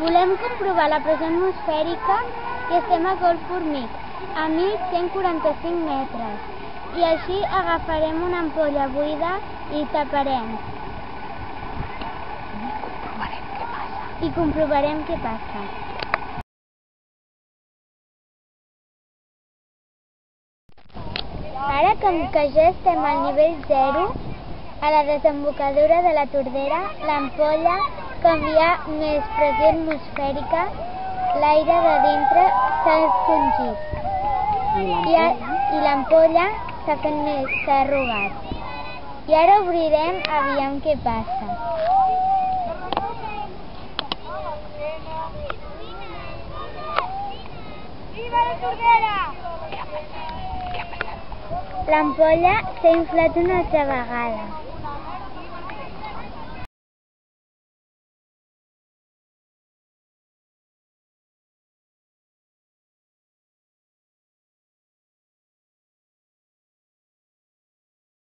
Volem comprovar la pressió atmosfèrica i estem a Golf Formic, a 1.145 metres. I així agafarem una ampolla buida i taparem. I comprovarem què passa. Ara, com que ja estem al nivell 0, a la desembocadura de la Tordera, l'ampolla, com hi ha més pressió atmosfèrica, l'aire de dintre s'ha escongit i l'ampolla s'ha arrugat. I ara obrirem, aviam què passa. Viva la Tordera! L'ampolla s'ha inflat una altra vegada.